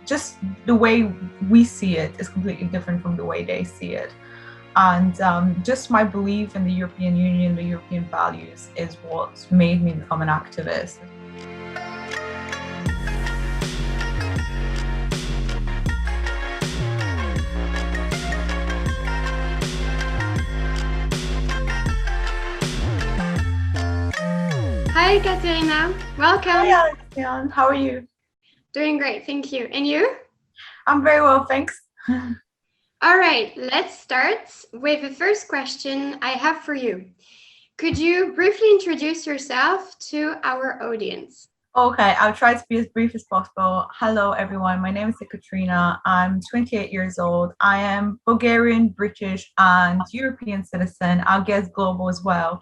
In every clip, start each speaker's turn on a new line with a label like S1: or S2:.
S1: just the way we see it is completely different from the way they see it. And just my belief in the European Union, the European values, is what made me become an activist.
S2: Hi, Ekaterina. Welcome.
S1: Hi, Alexia. How are you?
S2: Doing great, thank you. And you?
S1: I'm very well, thanks.
S2: All right, let's start with the first question I have for you. Could you briefly introduce yourself to our audience?
S1: Okay, I'll try to be as brief as possible. Hello, everyone. My name is Ekaterina. I'm 28 years old. I am Bulgarian, British, and European citizen. I guess global as well.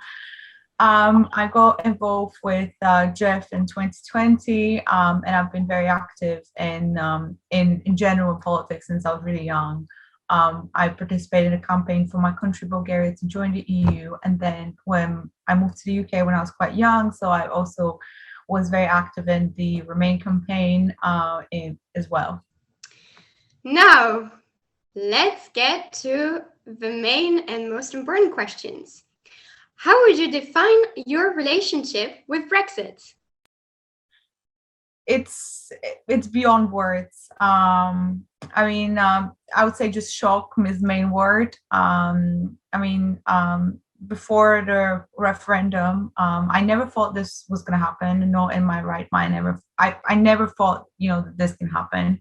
S1: I got involved with Jeff in 2020, and I've been very active in general politics since I was really young. I participated in a campaign for my country, Bulgaria, to join the EU, and then when I moved to the UK when I was quite young, so I also was very active in the Remain campaign as well.
S2: Now, let's get to the main and most important questions. How would you define your relationship with Brexit?
S1: It's beyond words. I would say just shock is the main word. Before the referendum, I never thought this was going to happen. Not in my right mind. I never thought, that this can happen.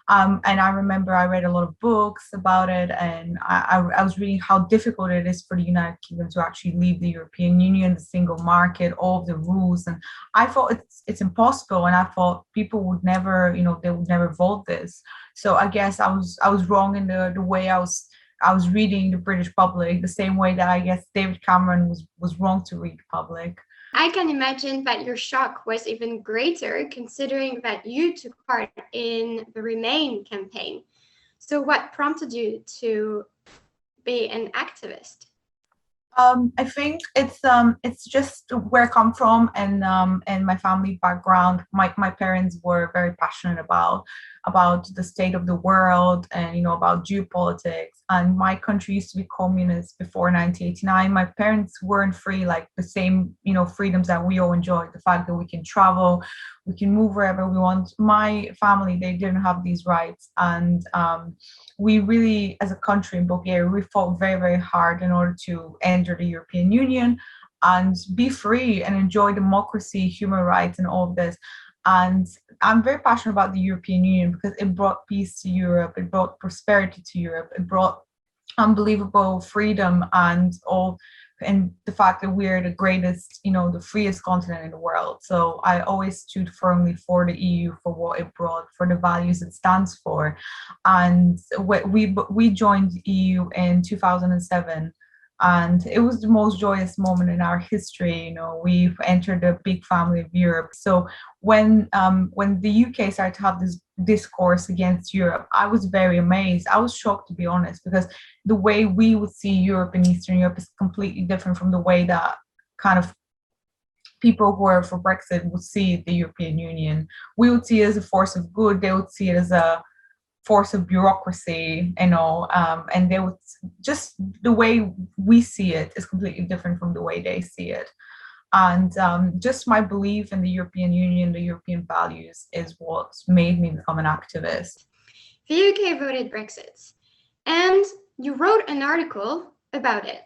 S1: And I remember I read a lot of books about it, and I was reading how difficult it is for the United Kingdom to actually leave the European Union, the single market, all of the rules. And I thought it's impossible, and I thought people would never, they would never vote this. So I guess I was wrong in the way I was reading the British public, the same way that I guess David Cameron was wrong to read the public.
S2: I can imagine that your shock was even greater considering that you took part in the Remain campaign. So what prompted you to be an activist?
S1: I think it's just where I come from, and my family background. My parents were very passionate about the state of the world, and about geopolitics. And my country used to be communist before 1989. My parents weren't free, like the same freedoms that we all enjoy. The fact that we can travel, we can move wherever we want. My family, they didn't have these rights, and we really, as a country in Bulgaria, we fought very, very hard in order to enter the European Union and be free and enjoy democracy, human rights, and all of this. And I'm very passionate about the European Union because it brought peace to Europe, it brought prosperity to Europe, it brought unbelievable freedom and the fact that we're the greatest, the freest continent in the world. So I always stood firmly for the EU, for what it brought, for the values it stands for. And we joined the EU in 2007. And it was the most joyous moment in our history. We've entered a big family of Europe. So when the UK started to have this discourse against Europe, I was very amazed. I was shocked, to be honest, because the way we would see Europe and Eastern Europe is completely different from the way that kind of people who are for Brexit would see the European Union. We would see it as a force of good. They would see it as a force of bureaucracy, and they would just the way we see it is completely different from the way they see it. And just my belief in the European Union, the European values, is what made me become an activist.
S2: The UK voted Brexit, and you wrote an article about it.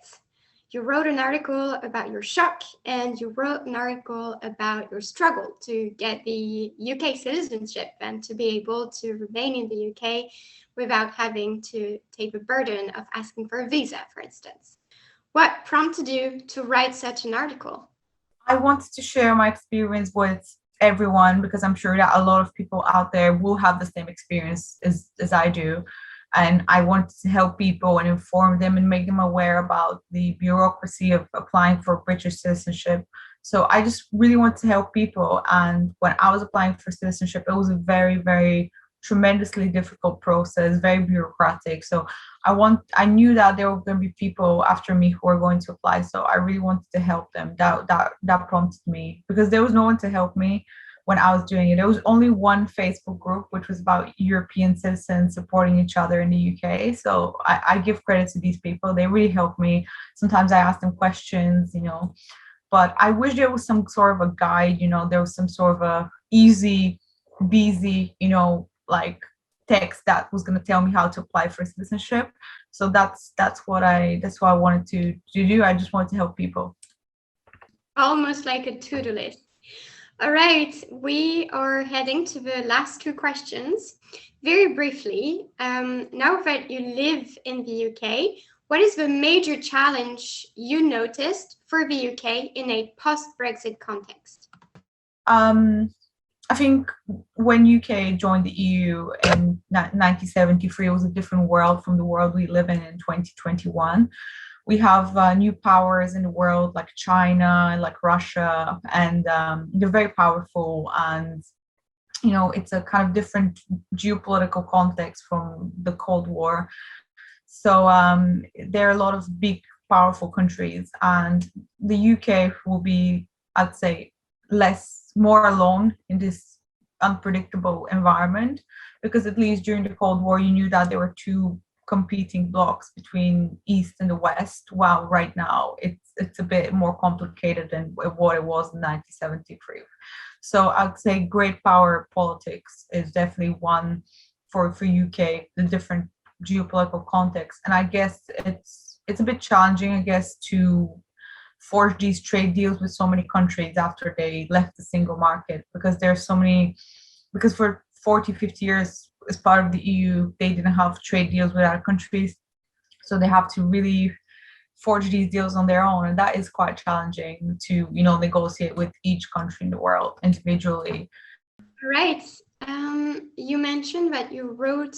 S2: You wrote an article about your shock, and you wrote an article about your struggle to get the UK citizenship and to be able to remain in the UK without having to take the burden of asking for a visa, for instance. What prompted you to write such an article?
S1: I wanted to share my experience with everyone because I'm sure that a lot of people out there will have the same experience as I do. And I wanted to help people and inform them and make them aware about the bureaucracy of applying for British citizenship. So I just really want to help people. And when I was applying for citizenship, it was a very, very tremendously difficult process, very bureaucratic. So I knew that there were going to be people after me who were going to apply. So I really wanted to help them. That prompted me because there was no one to help me. when I was doing it. There was only one Facebook group, which was about European citizens supporting each other in the UK. So I give credit to these people. They really helped me. Sometimes I ask them questions, but I wish there was some sort of a guide, there was some sort of a easy, busy, like text that was going to tell me how to apply for citizenship. So that's what I wanted to do. I just wanted to help people.
S2: Almost like a to-do list. All right, we are heading to the last two questions. Very briefly, now that you live in the UK, what is the major challenge you noticed for the UK in a post-Brexit context?
S1: I think when UK joined the EU in 1973, it was a different world from the world we live in 2021. We have new powers in the world like China, like Russia, and they're very powerful. And, it's a kind of different geopolitical context from the Cold War. So there are a lot of big, powerful countries, and the UK will be, I'd say, more alone in this unpredictable environment, because at least during the Cold War, you knew that there were two competing blocks between East and the West, while right now it's a bit more complicated than what it was in 1973. So I'd say great power politics is definitely one for UK, the different geopolitical context. And I guess it's a bit challenging, I guess, to forge these trade deals with so many countries after they left the single market, because because for 40, 50 years as part of the EU, they didn't have trade deals with other countries. So they have to really forge these deals on their own. And that is quite challenging to, negotiate with each country in the world individually.
S2: Right. You mentioned that you wrote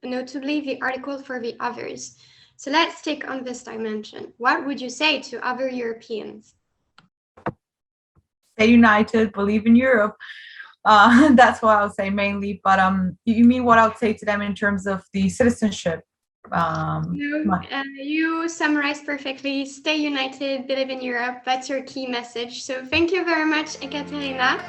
S2: notably the article for the others. So let's take on this dimension. What would you say to other Europeans?
S1: Stay united, believe in Europe. That's what I would say mainly. But you mean what I would say to them in terms of the citizenship?
S2: You summarized perfectly. Stay united, believe in Europe. That's your key message. So thank you very much, Ekaterina.